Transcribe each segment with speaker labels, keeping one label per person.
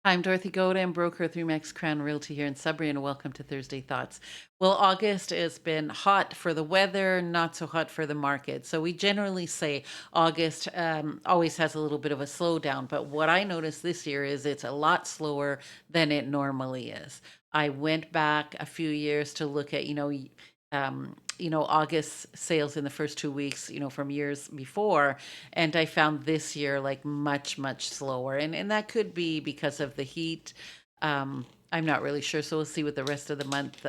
Speaker 1: I'm Dorothy Godin, broker through Max Crown Realty here in Sudbury, and welcome to Thursday Thoughts. Well, August has been hot for the weather, not so hot for the market. So we generally say August always has a little bit of a slowdown, but what I noticed this year is it's a lot slower than it normally is. I went back a few years to look at, August sales in the first 2 weeks, from years before, and I found this year like much, much slower. And that could be because of the heat. I'm not really sure. So we'll see what the rest of the month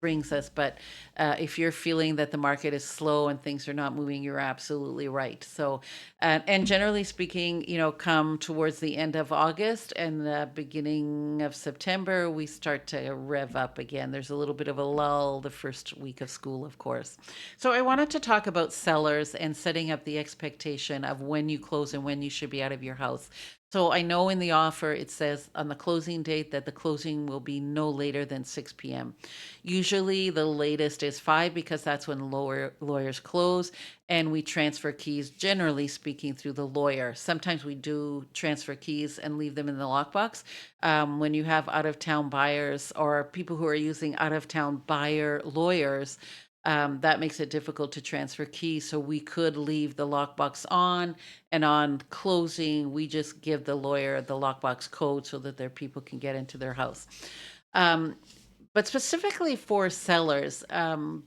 Speaker 1: brings us. But if you're feeling that the market is slow and things are not moving, you're absolutely right. So, and generally speaking, come towards the end of August and the beginning of September, we start to rev up again. There's a little bit of a lull the first week of school, of course. So I wanted to talk about sellers and setting up the expectation of when you close and when you should be out of your house. So I know in the offer it says on the closing date that the closing will be no later than 6 p.m. Usually the latest is 5 because that's when lawyers close, and we transfer keys, generally speaking, through the lawyer. Sometimes we do transfer keys and leave them in the lockbox. When you have out of town buyers or people who are using out of town buyer lawyers, that makes it difficult to transfer keys. So we could leave the lockbox on, and on closing, we just give the lawyer the lockbox code so that their people can get into their house. Um, but specifically for sellers,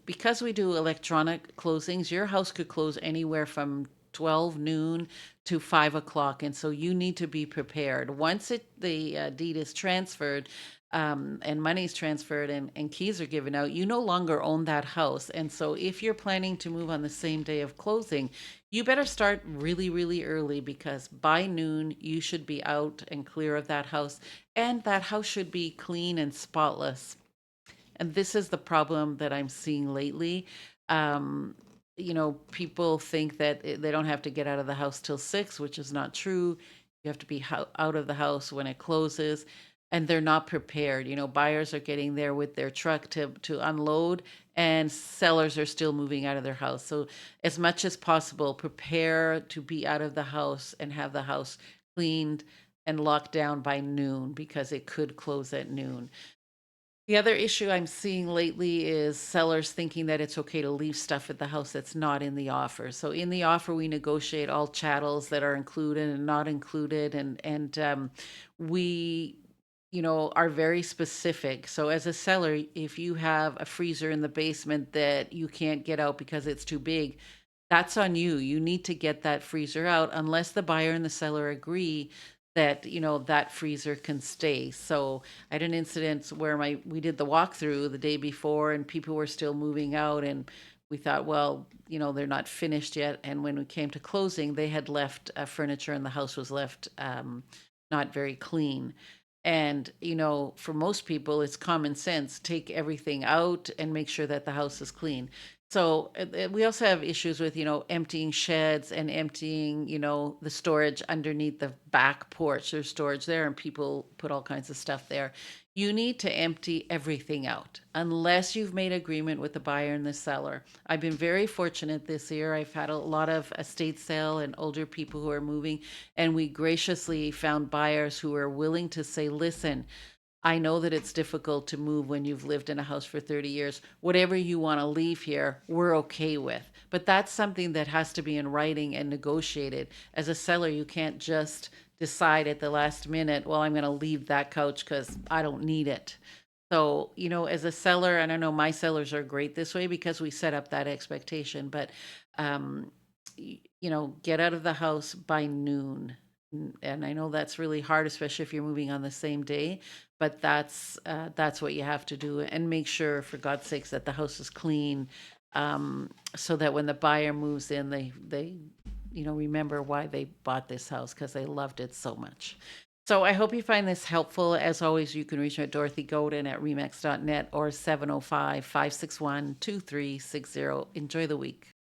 Speaker 1: because we do electronic closings, your house could close anywhere from 12 noon to 5 o'clock. And so you need to be prepared. Once the deed is transferred, and money's transferred and keys are given out, you no longer own that house. And so if you're planning to move on the same day of closing, you better start really, really early because by noon, you should be out and clear of that house. And that house should be clean and spotless. And this is the problem that I'm seeing lately. Um, People think that they don't have to get out of the house till 6, which is not true. You have to be out of the house when it closes, and they're not prepared. Buyers are getting there with their truck to unload, and sellers are still moving out of their house. So, as much as possible, prepare to be out of the house and have the house cleaned and locked down by noon because it could close at noon. The other issue I'm seeing lately is sellers thinking that it's okay to leave stuff at the house that's not in the offer. So in the offer, we negotiate all chattels that are included and not included, and we, are very specific. So as a seller, if you have a freezer in the basement that you can't get out because it's too big, that's on you. You need to get that freezer out unless the buyer and the seller agree that, that freezer can stay. So I had an incident where we did the walkthrough the day before and people were still moving out, and we thought, well, they're not finished yet. And when we came to closing, they had left furniture and the house was left not very clean. And, for most people, it's common sense. Take everything out and make sure that the house is clean. So we also have issues with, emptying sheds and emptying, the storage underneath the back porch. There's storage there and people put all kinds of stuff there. You need to empty everything out unless you've made agreement with the buyer and the seller. I've been very fortunate this year. I've had a lot of estate sale and older people who are moving, and we graciously found buyers who are willing to say, listen, I know that it's difficult to move when you've lived in a house for 30 years. Whatever you want to leave here, we're okay with. But that's something that has to be in writing and negotiated. As a seller, you can't just decide at the last minute, well, I'm going to leave that couch because I don't need it. So, as a seller, and I know my sellers are great this way because we set up that expectation, but, um, get out of the house by noon. And I know that's really hard, especially if you're moving on the same day, but that's what you have to do, and make sure, for God's sakes, that the house is clean, so that when the buyer moves in, they remember why they bought this house because they loved it so much. So I hope you find this helpful. As always, you can reach me at Dorothy Godin at remax.net or 705-561-2360. Enjoy the week.